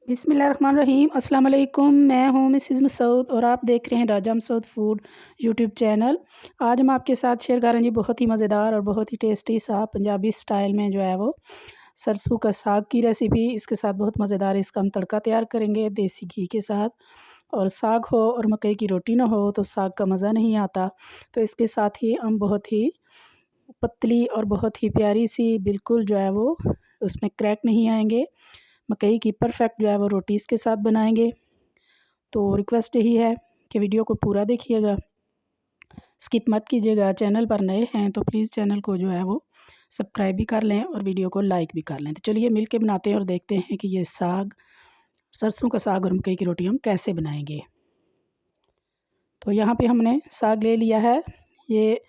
बिस्मिल्लाहिर्रहमानिर्रहीम। अस्सलाम वालेकुम। मैं हूँ मिसेज़ मसूद और आप देख रहे हैं राजा मसूद फूड यूट्यूब चैनल। आज हम आपके साथ शेयर कर रहे हैं जी बहुत ही मज़ेदार और बहुत ही टेस्टी सा पंजाबी स्टाइल में जो है वो सरसों का साग की रेसिपी। इसके साथ बहुत मज़ेदार इसका हम तड़का तैयार करेंगे देसी घी के साथ। और साग हो और मकई की रोटी ना हो तो साग का मज़ा नहीं आता। तो इसके साथ ही हम बहुत ही पतली और बहुत ही प्यारी सी बिल्कुल जो है वो उसमें क्रैक नहीं आएंगे मकई की परफेक्ट जो है वो रोटी इसके साथ बनाएंगे। तो रिक्वेस्ट यही है कि वीडियो को पूरा देखिएगा, स्किप मत कीजिएगा। चैनल पर नए हैं तो प्लीज़ चैनल को जो है वो सब्सक्राइब भी कर लें और वीडियो को लाइक भी कर लें। तो चलिए मिल के बनाते हैं और देखते हैं कि ये साग, सरसों का साग और मकई की रोटी हम कैसे बनाएंगे। तो यहाँ पे हमने साग ले लिया है। ये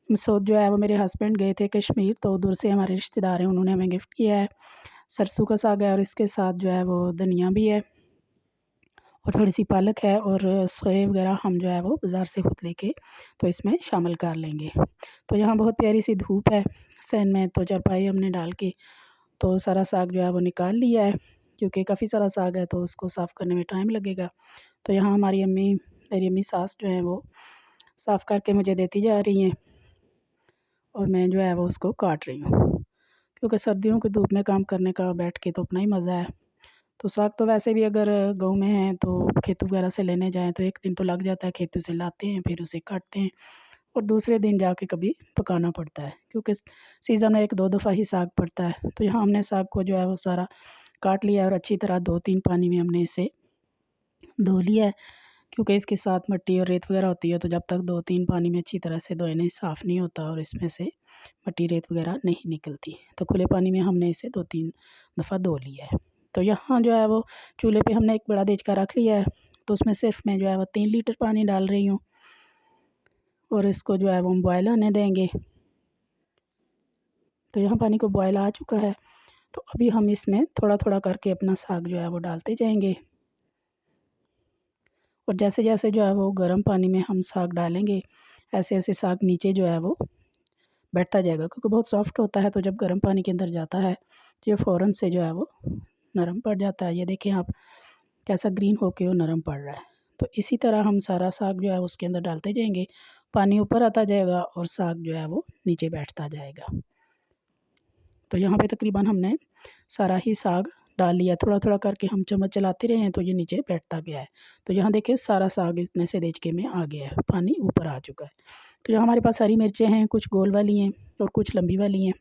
मसूद जो है वो मेरे हस्बैंड गए थे कश्मीर, तो दूर से हमारे रिश्तेदार हैं, उन्होंने हमें गिफ्ट किया है। सरसों का साग है और इसके साथ जो है वो धनिया भी है और थोड़ी सी पालक है और सोए वगैरह हम जो है वो बाज़ार से खुद लेके तो इसमें शामिल कर लेंगे। तो यहाँ बहुत प्यारी सी धूप है सैन में, तो चारपाई हमने डाल के तो सारा साग जो है वो निकाल लिया है, क्योंकि काफ़ी सारा साग है तो उसको साफ़ करने में टाइम लगेगा। तो यहाँ हमारी अम्मी, मेरी अम्मी सास जो है वो साफ़ करके मुझे देती जा रही हैं और मैं जो है वो उसको काट रही हूँ, क्योंकि सर्दियों की धूप में काम करने का बैठ के तो अपना ही मज़ा है। तो साग तो वैसे भी अगर गाँव में है तो खेतों वगैरह से लेने जाएँ तो 1 दिन तो लग जाता है, खेतों से लाते हैं फिर उसे काटते हैं और दूसरे दिन जाके कभी पकाना पड़ता है, क्योंकि सीज़न में 1-2 दफ़ा ही साग पड़ता है। तो यहाँ हमने साग को जो है वो सारा काट लिया और अच्छी तरह 2-3 पानी में हमने इसे धो लिया है, क्योंकि इसके साथ मिट्टी और रेत वगैरह होती है, तो जब तक 2-3 पानी में अच्छी तरह से धोए नहीं साफ़ नहीं होता और इसमें से मिट्टी रेत वगैरह नहीं निकलती। तो खुले पानी में हमने इसे 2-3 दफ़ा धो लिया है। तो यहाँ जो है वो चूल्हे पे हमने एक बड़ा देचका रख लिया है, तो उसमें सिर्फ मैं जो है वो 3 लीटर पानी डाल रही हूँ और इसको जो है वो हम बॉयल आने देंगे। तो यहाँ पानी को बॉयल आ चुका है, तो अभी हम इसमें थोड़ा-थोड़ा करके अपना साग जो है वो डालते जाएँगे और जैसे-जैसे जो है वो गर्म पानी में हम साग डालेंगे, ऐसे-ऐसे साग नीचे जो है वो बैठता जाएगा, क्योंकि बहुत सॉफ्ट होता है, तो जब गर्म पानी के अंदर जाता है तो ये फ़ौरन से जो है वो नरम पड़ जाता है। ये देखें आप कैसा ग्रीन होके वो नरम पड़ रहा है। तो इसी तरह हम सारा साग जो है उसके अंदर डालते जाएँगे, पानी ऊपर आता जाएगा और साग जो है वो नीचे बैठता जाएगा। तो यहाँ पे तकरीबन हमने सारा ही साग डाल लिया, थोड़ा-थोड़ा करके हम चम्मच चलाते रहे हैं तो ये नीचे बैठता गया है। तो यहाँ देखिए सारा साग इतने से देचके में आ गया है, पानी ऊपर आ चुका है। तो यहाँ हमारे पास हरी मिर्चें हैं, कुछ गोल वाली हैं और कुछ लंबी वाली हैं,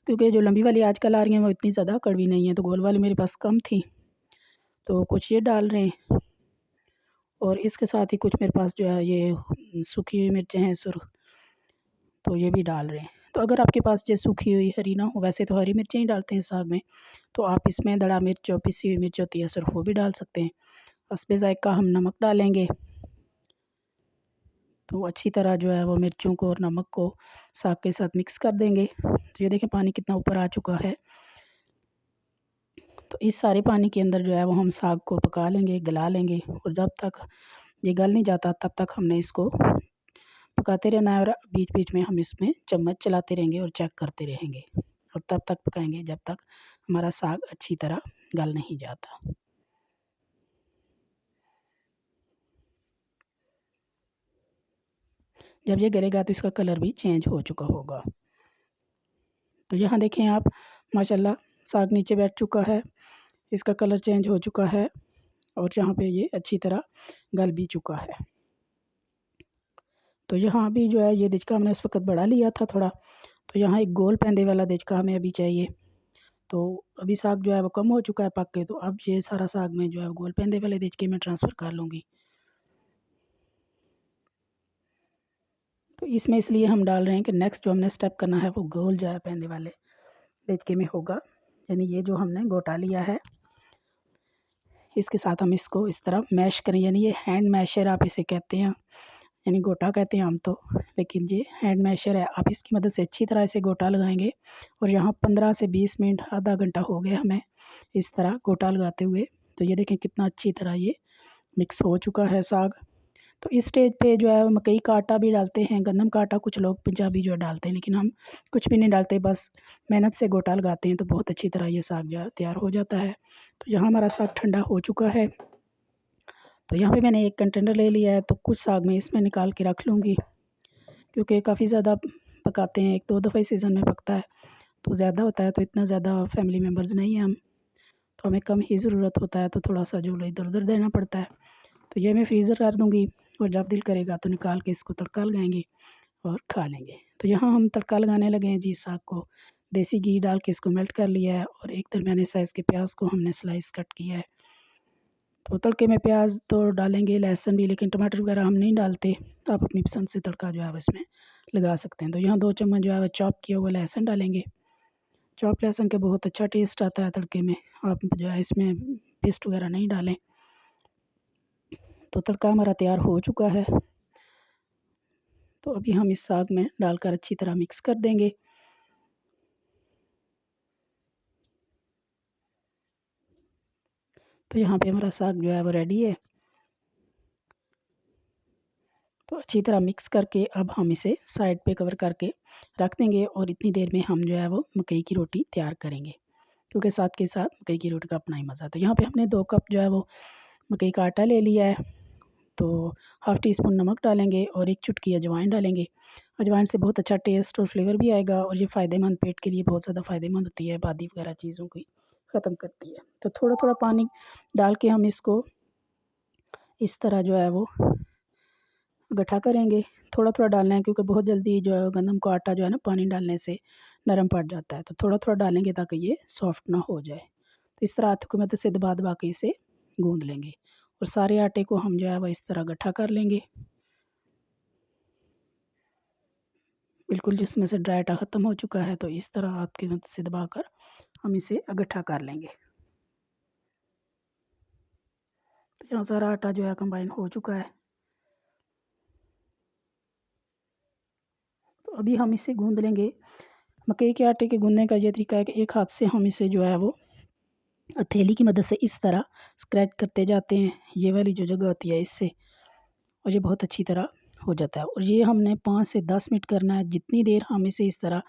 क्योंकि जो लंबी वाली आजकल आ रही हैं वो इतनी ज़्यादा कड़वी नहीं है, तो गोल वाली मेरे पास कम थी, तो कुछ ये डाल रहे हैं और इसके साथ ही कुछ मेरे पास जो है ये सूखी हुई मिर्चें हैं सुर्ख, तो ये भी डाल रहे हैं। तो अगर आपके पास ये सूखी हुई हरी ना हो, वैसे तो हरी मिर्चें ही डालते हैं साग में, तो आप इसमें दड़ा मिर्च जो पिसी हुई मिर्च होती है सिर्फ वो भी डाल सकते हैं। हस्बे ज़ायक़ा हम नमक डालेंगे, तो अच्छी तरह जो है वो मिर्चों को और नमक को साग के साथ मिक्स कर देंगे। तो ये देखें पानी कितना ऊपर आ चुका है। तो इस सारे पानी के अंदर जो है वो हम साग को पका लेंगे, गला लेंगे और जब तक ये गल नहीं जाता तब तक हमने इसको पकाते रहना है और बीच-बीच में हम इसमें चम्मच चलाते रहेंगे और चेक करते रहेंगे और तब तक पकाएँगे जब तक हमारा साग अच्छी तरह गल नहीं जाता। जब ये गलेगा तो इसका कलर भी चेंज हो चुका होगा। तो यहाँ देखें आप, माशाल्लाह साग नीचे बैठ चुका है, इसका कलर चेंज हो चुका है और यहाँ पे ये अच्छी तरह गल भी चुका है। तो यहाँ अभी जो है ये देचका हमने उस वक़्त बड़ा लिया था थोड़ा, तो यहाँ एक गोल पैंदे वाला देचका हमें अभी चाहिए। तो अभी साग जो है वो कम हो चुका है पक के, तो अब ये सारा साग मैं जो है गोल पैंदे वाले देचके में ट्रांसफ़र कर लूँगी। तो इसमें इसलिए हम डाल रहे हैं कि नेक्स्ट जो हमने स्टेप करना है वो गोल जो है पैंदे वाले देचके में होगा। यानी ये जो हमने गोटा लिया है, इसके साथ हम इसको इस तरह मैश करें, यानी ये हैंड मैशर आप इसे कहते हैं, यानी गोटा कहते हैं हम तो, लेकिन ये हैंड मैशर है। आप इसकी मदद से अच्छी तरह इसे गोटा लगाएँगे और यहाँ 15 से 20 मिनट, आधा घंटा हो गया हमें इस तरह गोटा लगाते हुए। तो ये देखें कितना अच्छी तरह ये मिक्स हो चुका है साग। तो इस स्टेज पे जो है मकई का आटा भी डालते हैं, गंदम का आटा कुछ लोग पंजाबी जो है डालते हैं, लेकिन हम कुछ भी नहीं डालते, बस मेहनत से गोटा लगाते हैं तो बहुत अच्छी तरह ये साग जो है तैयार हो जाता है। तो यहाँ हमारा साग ठंडा हो चुका है। तो यहाँ पे मैंने एक कंटेनर ले लिया है, तो कुछ साग मैं इसमें निकाल के रख लूँगी, क्योंकि काफ़ी ज़्यादा पकाते हैं, 1-2 दफ़ा ही सीज़न में पकता है, तो ज़्यादा होता है, तो इतना ज़्यादा फैमिली मेम्बर्स नहीं हैं हम, तो हमें कम ही ज़रूरत होता है, तो थोड़ा-सा जो इधर-उधर देना पड़ता है। तो ये मैं फ्रीज़र कर दूँगी और जब दिल करेगा तो निकाल के इसको तड़का लगाएँगे और खा लेंगे। तो यहाँ हम तड़का लगाने लगे हैं जी साग को। देसी घी डाल के इसको मेल्ट कर लिया है और एक दरमियाने साइज़ के प्याज को हमने स्लाइस कट किया है। तो तड़के में प्याज तो डालेंगे, लहसुन भी, लेकिन टमाटर वगैरह हम नहीं डालते। तो आप अपनी पसंद से तड़का जो है वो इसमें लगा सकते हैं। तो यहाँ 2 चम्मच जो है वो चॉप किया हुआ लहसुन डालेंगे। चॉप लहसुन का बहुत अच्छा टेस्ट आता है तड़के में। आप जो है इसमें पेस्ट वगैरह नहीं डालें। तो तड़का हमारा तैयार हो चुका है। तो अभी हम इस साग में डालकर अच्छी तरह मिक्स कर देंगे। तो यहाँ पे हमारा साग जो है वो रेडी है। तो अच्छी तरह मिक्स करके अब हम इसे साइड पे कवर करके रख देंगे और इतनी देर में हम जो है वो मकई की रोटी तैयार करेंगे, क्योंकि साथ के साथ मकई की रोटी का अपना ही मज़ा। तो यहाँ पे हमने 2 कप जो है वो मकई का आटा ले लिया है। तो हाफ़ टी स्पून नमक डालेंगे और 1 चुटकी अजवाइन डालेंगे। अजवाइन से बहुत अच्छा टेस्ट और फ्लेवर भी आएगा और ये फ़ायदेमंद, पेट के लिए बहुत ज़्यादा फ़ायदेमंद होती है, बादी वगैरह चीज़ों की ख़त्म करती है। तो थोड़ा-थोड़ा पानी डाल के हम इसको इस तरह जो है वो गट्ठा करेंगे। थोड़ा-थोड़ा डालना है, क्योंकि बहुत जल्दी जो है गंदम का आटा जो है ना पानी डालने से नरम पड़ जाता है। तो थोड़ा-थोड़ा डालेंगे ताकि ये सॉफ्ट ना हो जाए। तो इस तरह हाथों की मदद से दबा-दबा के इसे गूँध लेंगे और सारे आटे को हम जो है वो इस तरह गट्ठा कर लेंगे। बिल्कुल जिसमें से ड्राई आटा ख़त्म हो चुका है, तो इस तरह हाथ की मदद से दबाकर हम इसे इकट्ठा कर लेंगे। तो यहाँ सारा आटा जो है कंबाइन हो चुका है। तो अभी हम इसे गूँध लेंगे। मकई के आटे के गूँधने का ये तरीका है कि एक हाथ से हम इसे जो है वो हथेली की मदद से इस तरह स्क्रैच करते जाते हैं, ये वाली जो जगह होती है इससे, और ये बहुत अच्छी तरह हो जाता है। और ये हमने 5 से 10 मिनट करना है। जितनी देर हम इसे इस तरह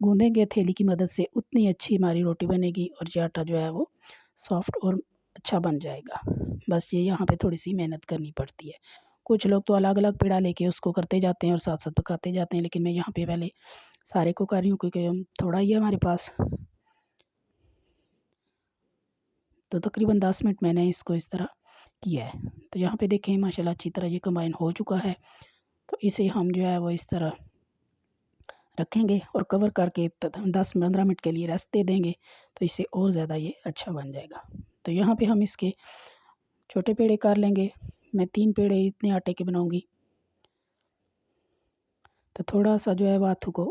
गूँधेंगे हथेली की मदद से, उतनी अच्छी हमारी रोटी बनेगी और ये आटा जो है वो सॉफ्ट और अच्छा बन जाएगा। बस ये यहाँ पे थोड़ी-सी मेहनत करनी पड़ती है। कुछ लोग तो अलग-अलग पेड़ा लेके उसको करते जाते हैं और साथ-साथ पकाते जाते हैं, लेकिन मैं यहाँ पे पहले सारे को कर रही हूँ, क्योंकि हम थोड़ा ही है हमारे पास। तो तकरीबन 10 मिनट मैंने इसको इस तरह किया है। तो यहाँ पे देखें माशाल्लाह अच्छी तरह ये कंबाइन हो चुका है। तो इसे हम जो है वो इस तरह रखेंगे और कवर करके 10-15 मिनट के लिए रेस्ट दे देंगे, तो इससे और ज़्यादा ये अच्छा बन जाएगा। तो यहाँ पे हम इसके छोटे पेड़े कर लेंगे। मैं 3 पेड़े इतने आटे के बनाऊँगी। तो थोड़ा-सा जो है वो हाथों को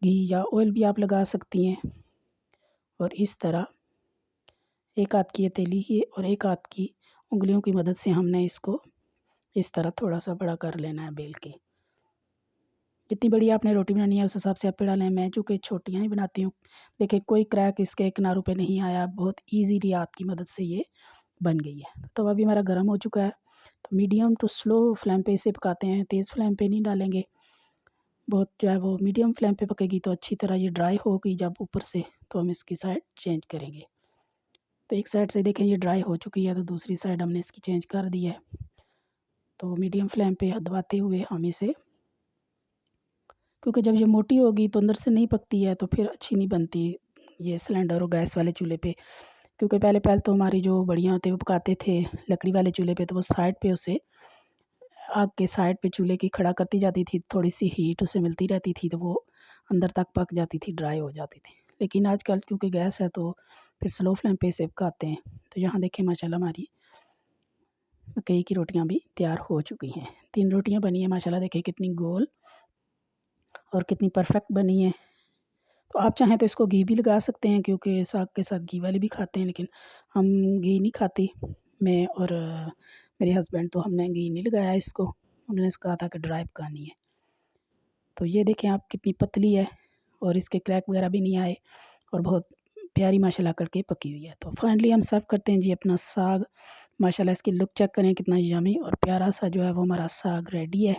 घी या ऑयल भी आप लगा सकती हैं और इस तरह एक हाथ की हथेली की और एक हाथ की उँगलियों की मदद से हमने इसको इस तरह थोड़ा-सा बड़ा कर लेना है बेल के। जितनी बड़ी आपने रोटी बनानी है उस हिसाब से आप पेड़ा लें। मैं चूँकि छोटियाँ ही बनाती हूँ। देखिए कोई क्रैक इसके किनारों पे नहीं आया, बहुत ईज़िली हाथ की मदद से ये बन गई है। तवा भी हमारा गर्म हो चुका है। तो मीडियम टू स्लो फ्लेम पे इसे पकाते हैं, तेज़ फ्लेम पे नहीं डालेंगे। बहुत जो है वो मीडियम फ्लेम पे पकेगी तो अच्छी तरह ये ड्राई होगी जब ऊपर से, तो हम इसकी साइड चेंज करेंगे। तो एक साइड से देखें ये ड्राई हो चुकी है, तो दूसरी साइड हमने इसकी चेंज कर दी है। तो मीडियम फ्लेम पे दबाते हुए हम इसे, क्योंकि जब ये मोटी होगी तो अंदर से नहीं पकती है, तो फिर अच्छी नहीं बनती ये सिलेंडर और गैस वाले चूल्हे पे। क्योंकि पहले तो हमारी जो बढ़िया होते वो पकाते थे लकड़ी वाले चूल्हे पे, तो वो साइड पे उसे आग के साइड पे चूल्हे की खड़ा करती जाती थी, थोड़ी सी हीट उसे मिलती रहती थी, तो वो अंदर तक पक जाती थी, ड्राई हो जाती थी। लेकिन आजकल क्योंकि गैस है तो फिर स्लो फ्लेम पे इसे पकाते हैं। तो यहाँ देखें माशाल्लाह हमारी मकई की रोटियाँ भी तैयार हो चुकी हैं। 3 रोटियाँ बनी हैं माशाल्लाह, देखें कितनी गोल और कितनी परफेक्ट बनी है। तो आप चाहें तो इसको घी भी लगा सकते हैं, क्योंकि साग के साथ घी वाले भी खाते हैं, लेकिन हम घी नहीं खाती। मैं और मेरे हस्बैंड, तो हमने घी नहीं लगाया इसको। उन्होंने कहा था कि ड्राई पकानी है। तो ये देखें आप कितनी पतली है और इसके क्रैक वगैरह भी नहीं आए और बहुत प्यारी माशाल्लाह करके पकी हुई है। तो फाइनली हम सर्व करते हैं जी अपना साग माशाल्लाह इसकी लुक चेक करें कितना यमी और प्यारा सा जो है वो हमारा साग रेडी है।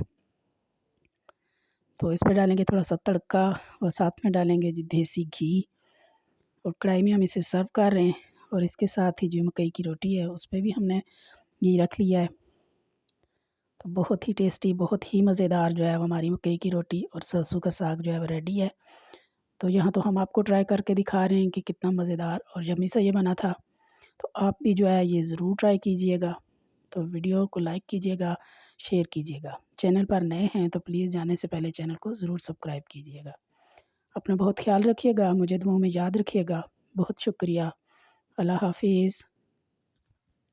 तो इस पर डालेंगे थोड़ा सा तड़का और साथ में डालेंगे जी देसी घी और कढ़ाई में हम इसे सर्व कर रहे हैं। और इसके साथ ही जो मकई की रोटी है उस पर भी हमने घी रख लिया है। तो बहुत ही टेस्टी, बहुत ही मज़ेदार जो है वो हमारी मकई की रोटी और सरसों का साग जो है वो रेडी है। तो यहाँ तो हम आपको ट्राई करके दिखा रहे हैं कि कितना मज़ेदार और यम्मी सा ये बना था। तो आप भी जो है ये ज़रूर ट्राई कीजिएगा। तो वीडियो को लाइक कीजिएगा, शेयर कीजिएगा। चैनल पर नए हैं तो प्लीज़ जाने से पहले चैनल को ज़रूर सब्सक्राइब कीजिएगा। अपना बहुत ख्याल रखिएगा, मुझे दुआओं में याद रखिएगा। बहुत शुक्रिया। अल्लाह हाफ़िज़।